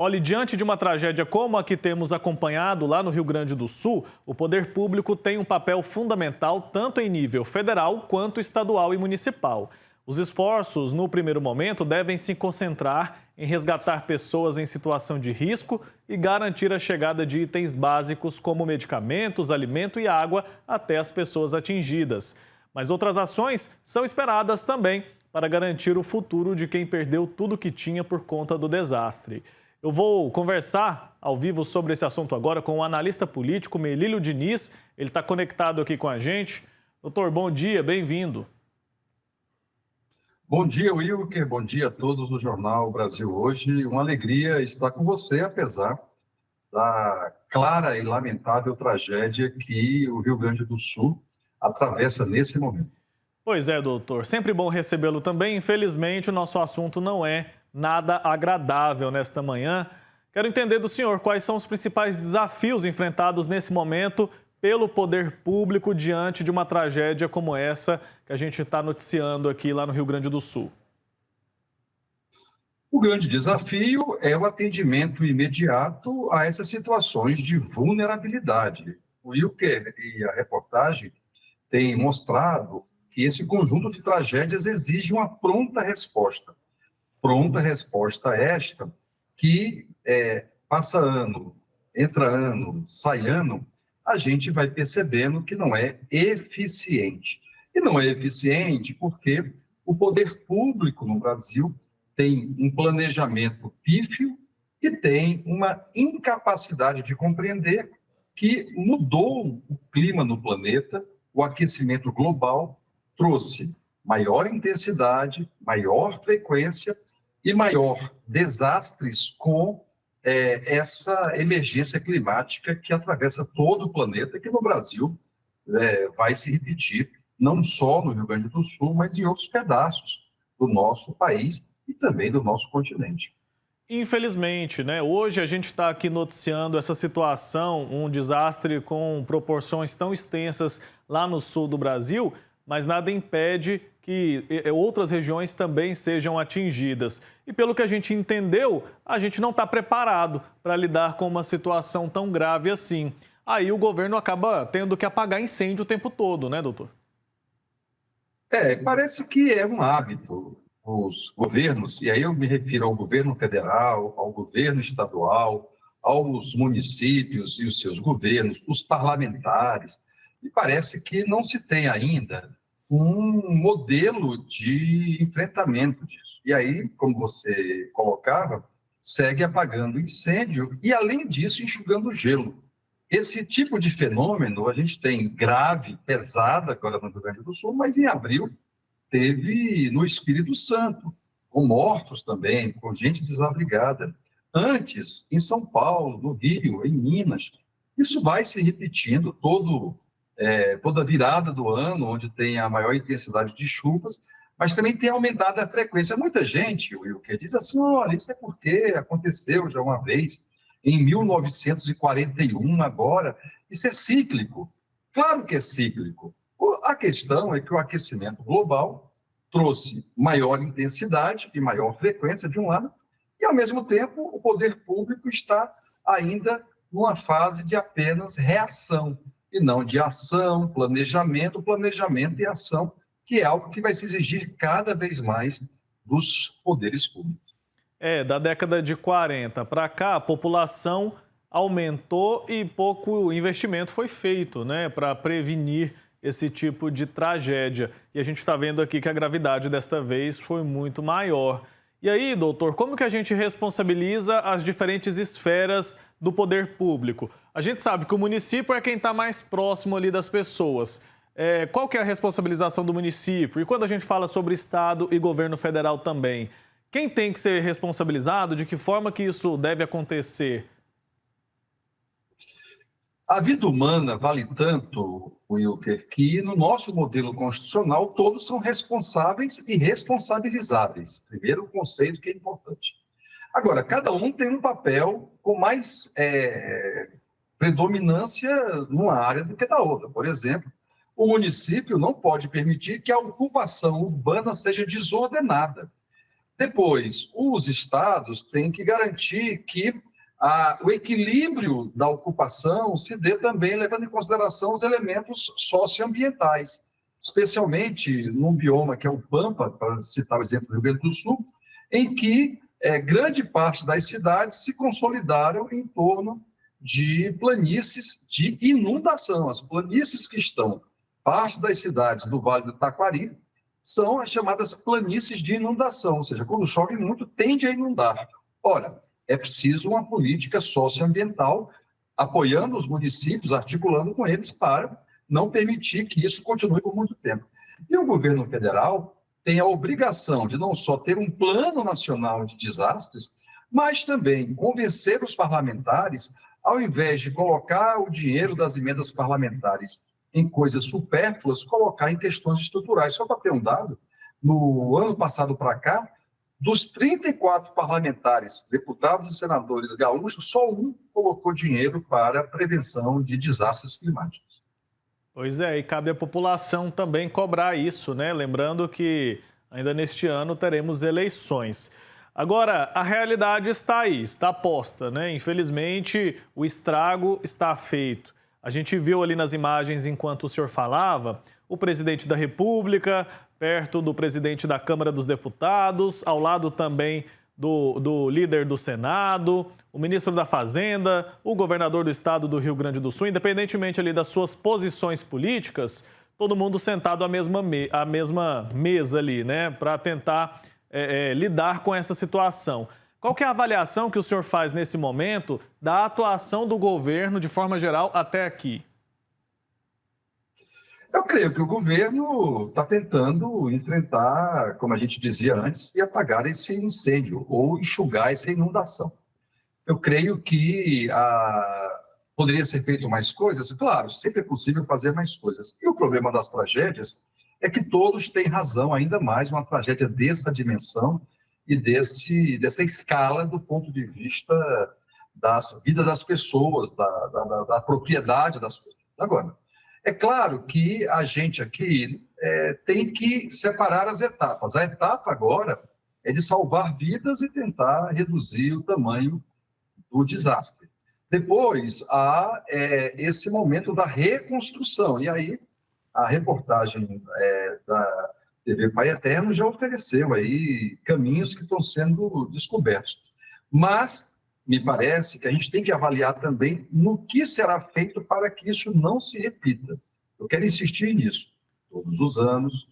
Olhe, diante de uma tragédia como a que temos acompanhado lá no Rio Grande do Sul, o poder público tem um papel fundamental tanto em nível federal quanto estadual e municipal. Os esforços, no primeiro momento, devem se concentrar em resgatar pessoas em situação de risco e garantir a chegada de itens básicos como medicamentos, alimento e água até as pessoas atingidas. Mas outras ações são esperadas também para garantir o futuro de quem perdeu tudo que tinha por conta do desastre. Eu vou conversar ao vivo sobre esse assunto agora com o analista político Melílio Diniz. Ele está conectado aqui com a gente. Doutor, bom dia, bem-vindo. Bom dia, Wilker. Bom dia a todos do Jornal Brasil Hoje. Uma alegria estar com você, apesar da clara e lamentável tragédia que o Rio Grande do Sul atravessa nesse momento. Pois é, doutor. Sempre bom recebê-lo também. Infelizmente, o nosso assunto não é nada agradável nesta manhã. Quero entender do senhor quais são os principais desafios enfrentados nesse momento pelo poder público diante de uma tragédia como essa que a gente está noticiando aqui lá no Rio Grande do Sul. O grande desafio é o atendimento imediato a essas situações de vulnerabilidade. O Wilker e a reportagem têm mostrado que esse conjunto de tragédias exige uma pronta resposta. Pronta resposta esta que passa ano, entra ano, sai ano, a gente vai percebendo que não é eficiente. E não é eficiente porque o poder público no Brasil tem um planejamento pífio e tem uma incapacidade de compreender que mudou o clima no planeta, o aquecimento global trouxe maior intensidade, maior frequência e maior desastres com essa emergência climática que atravessa todo o planeta, que no Brasil vai se repetir, não só no Rio Grande do Sul, mas em outros pedaços do nosso país e também do nosso continente. Infelizmente, né? Hoje a gente está aqui noticiando essa situação, um desastre com proporções tão extensas lá no sul do Brasil, mas nada impede que outras regiões também sejam atingidas. E pelo que a gente entendeu, a gente não está preparado para lidar com uma situação tão grave assim. Aí o governo acaba tendo que apagar incêndio o tempo todo, né, doutor? Parece que é um hábito. Os governos, e aí eu me refiro ao governo federal, ao governo estadual, aos municípios e os seus governos, os parlamentares, e parece que não se tem ainda um modelo de enfrentamento disso. E aí, como você colocava, segue apagando incêndio e, além disso, enxugando gelo. Esse tipo de fenômeno a gente tem grave, pesado agora no Rio Grande do Sul, mas em abril teve no Espírito Santo, com mortos também, com gente desabrigada. Antes, em São Paulo, no Rio, em Minas. Isso vai se repetindo toda virada do ano, onde tem a maior intensidade de chuvas, mas também tem aumentado a frequência. Muita gente, Wilker, diz assim, olha, isso é porque aconteceu já uma vez, em 1941, agora, isso é cíclico. Claro que é cíclico. A questão é que o aquecimento global trouxe maior intensidade e maior frequência de um lado, e, ao mesmo tempo, o poder público está ainda numa fase de apenas reação, e não de ação, planejamento e ação, que é algo que vai se exigir cada vez mais dos poderes públicos. Da década de 40 para cá, a população aumentou e pouco investimento foi feito, né, para prevenir esse tipo de tragédia. E a gente está vendo aqui que a gravidade desta vez foi muito maior. E aí, doutor, como que a gente responsabiliza as diferentes esferas do poder público? A gente sabe que o município é quem está mais próximo ali das pessoas. Qual que é a responsabilização do município? E quando a gente fala sobre Estado e governo federal também, quem tem que ser responsabilizado? De que forma que isso deve acontecer? A vida humana vale tanto, Wilker, que no nosso modelo constitucional todos são responsáveis e responsabilizáveis. Primeiro, o conceito que é importante. Agora, cada um tem um papel com mais predominância numa área do que da outra. Por exemplo, o município não pode permitir que a ocupação urbana seja desordenada. Depois, os estados têm que garantir que o equilíbrio da ocupação se dê também levando em consideração os elementos socioambientais, especialmente num bioma que é o Pampa, para citar o exemplo do Rio Grande do Sul, em que grande parte das cidades se consolidaram em torno de planícies de inundação. As planícies que estão, parte das cidades do Vale do Taquari, são as chamadas planícies de inundação, ou seja, quando chove muito, tende a inundar. Ora, é preciso uma política socioambiental apoiando os municípios, articulando com eles para não permitir que isso continue por muito tempo. E o governo federal tem a obrigação de não só ter um plano nacional de desastres, mas também convencer os parlamentares, ao invés de colocar o dinheiro das emendas parlamentares em coisas supérfluas, colocar em questões estruturais. Só para ter um dado, no ano passado para cá, dos 34 parlamentares, deputados e senadores gaúchos, só um colocou dinheiro para a prevenção de desastres climáticos. Pois é, e cabe à população também cobrar isso, né? Lembrando que ainda neste ano teremos eleições. Agora, a realidade está aí, está posta, né? Infelizmente, o estrago está feito. A gente viu ali nas imagens, enquanto o senhor falava, o presidente da República, perto do presidente da Câmara dos Deputados, ao lado também do líder do Senado, o ministro da Fazenda, o governador do estado do Rio Grande do Sul, independentemente ali das suas posições políticas, todo mundo sentado à mesma mesa ali, né, para tentar lidar com essa situação. Qual que é a avaliação que o senhor faz nesse momento da atuação do governo de forma geral até aqui? Eu creio que o governo está tentando enfrentar, como a gente dizia antes, e apagar esse incêndio ou enxugar essa inundação. Eu creio que poderia ser feito mais coisas. Claro, sempre é possível fazer mais coisas. E o problema das tragédias é que todos têm razão, ainda mais uma tragédia dessa dimensão e dessa escala do ponto de vista da vida das pessoas, da propriedade das pessoas. Agora, é claro que a gente aqui tem que separar as etapas. A etapa agora é de salvar vidas e tentar reduzir o tamanho do desastre. Depois, há esse momento da reconstrução. E aí, a reportagem da TV Pai Eterno já ofereceu aí caminhos que estão sendo descobertos. Mas me parece que a gente tem que avaliar também no que será feito para que isso não se repita. Eu quero insistir nisso. Todos os anos,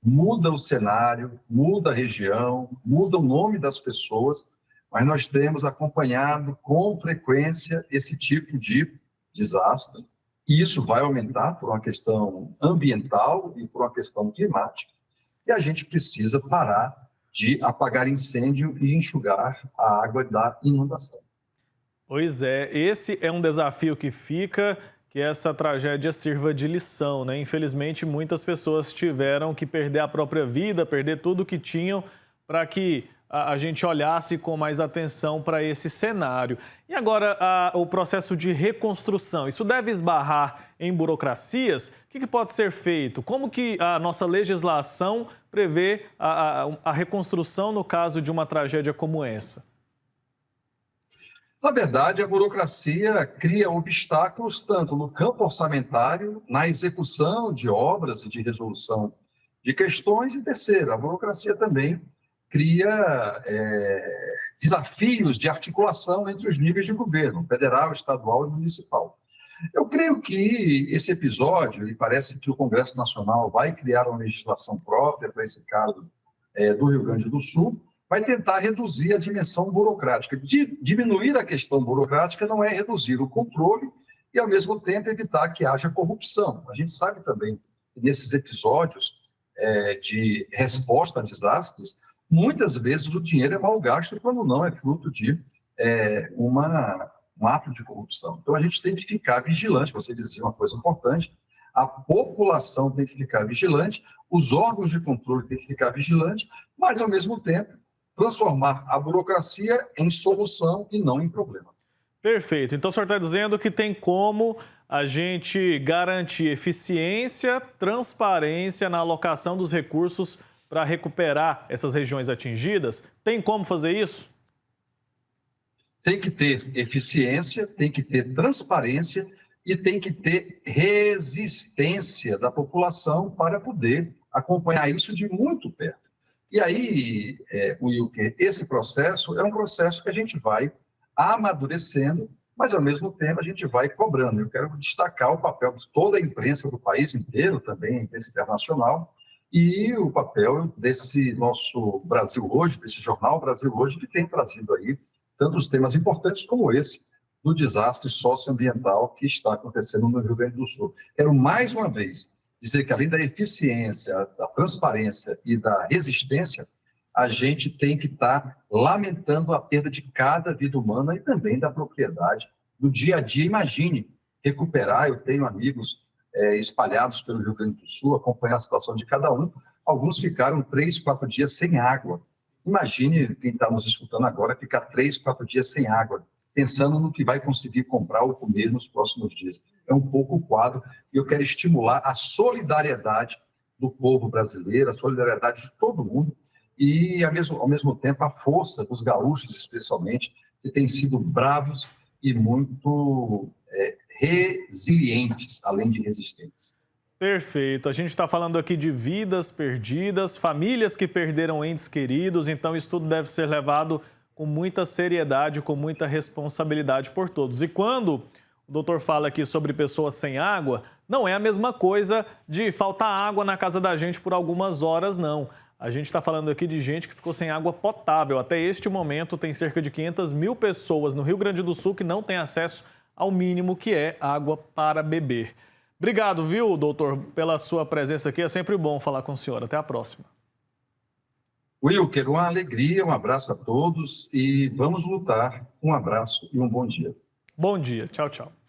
muda o cenário, muda a região, muda o nome das pessoas, mas nós temos acompanhado com frequência esse tipo de desastre, e isso vai aumentar por uma questão ambiental e por uma questão climática, e a gente precisa parar de apagar incêndio e enxugar a água da inundação. Pois é, esse é um desafio que fica, que essa tragédia sirva de lição, né? Infelizmente, muitas pessoas tiveram que perder a própria vida, perder tudo que tinham para que a gente olhasse com mais atenção para esse cenário. E agora, o processo de reconstrução, isso deve esbarrar em burocracias? O que pode ser feito? Como que a nossa legislação prevê a reconstrução no caso de uma tragédia como essa? Na verdade, a burocracia cria obstáculos tanto no campo orçamentário, na execução de obras e de resolução de questões, e terceiro, a burocracia também cria desafios de articulação entre os níveis de governo, federal, estadual e municipal. Eu creio que esse episódio, e parece que o Congresso Nacional vai criar uma legislação própria para esse caso do Rio Grande do Sul, vai tentar reduzir a dimensão burocrática. Diminuir a questão burocrática não é reduzir o controle e, ao mesmo tempo, evitar que haja corrupção. A gente sabe também que nesses episódios de resposta a desastres, muitas vezes o dinheiro é mal gasto quando não é fruto de um ato de corrupção. Então, a gente tem que ficar vigilante. Você dizia uma coisa importante, a população tem que ficar vigilante, os órgãos de controle têm que ficar vigilantes, mas, ao mesmo tempo, transformar a burocracia em solução e não em problema. Perfeito. Então, o senhor está dizendo que tem como a gente garantir eficiência, transparência na alocação dos recursos para recuperar essas regiões atingidas? Tem como fazer isso? Tem que ter eficiência, tem que ter transparência e tem que ter resistência da população para poder acompanhar isso de muito perto. E aí, Wilker, esse processo é um processo que a gente vai amadurecendo, mas ao mesmo tempo a gente vai cobrando. Eu quero destacar o papel de toda a imprensa do país inteiro, também a imprensa internacional, e o papel desse nosso Brasil Hoje, desse jornal Brasil Hoje, que tem trazido aí tantos temas importantes como esse, do desastre socioambiental que está acontecendo no Rio Grande do Sul. Quero mais uma vez dizer que, além da eficiência, da transparência e da resistência, a gente tem que estar lamentando a perda de cada vida humana e também da propriedade no dia a dia. Imagine recuperar, eu tenho amigos espalhados pelo Rio Grande do Sul, acompanhar a situação de cada um, alguns ficaram 3, 4 dias sem água. Imagine quem está nos escutando agora ficar 3, 4 dias sem água, pensando no que vai conseguir comprar ou comer nos próximos dias. É um pouco o quadro, e eu quero estimular a solidariedade do povo brasileiro, a solidariedade de todo mundo, e ao mesmo tempo a força dos gaúchos, especialmente, que têm sido bravos e muito resilientes, além de resistentes. Perfeito. A gente está falando aqui de vidas perdidas, famílias que perderam entes queridos, então isso tudo deve ser levado com muita seriedade, com muita responsabilidade por todos. E quando o doutor fala aqui sobre pessoas sem água, não é a mesma coisa de faltar água na casa da gente por algumas horas, não. A gente está falando aqui de gente que ficou sem água potável. Até este momento, tem cerca de 500 mil pessoas no Rio Grande do Sul que não têm acesso ao mínimo que é água para beber. Obrigado, viu, doutor, pela sua presença aqui. É sempre bom falar com o senhor. Até a próxima. Wilker, uma alegria, um abraço a todos e vamos lutar. Um abraço e um bom dia. Bom dia. Tchau, tchau.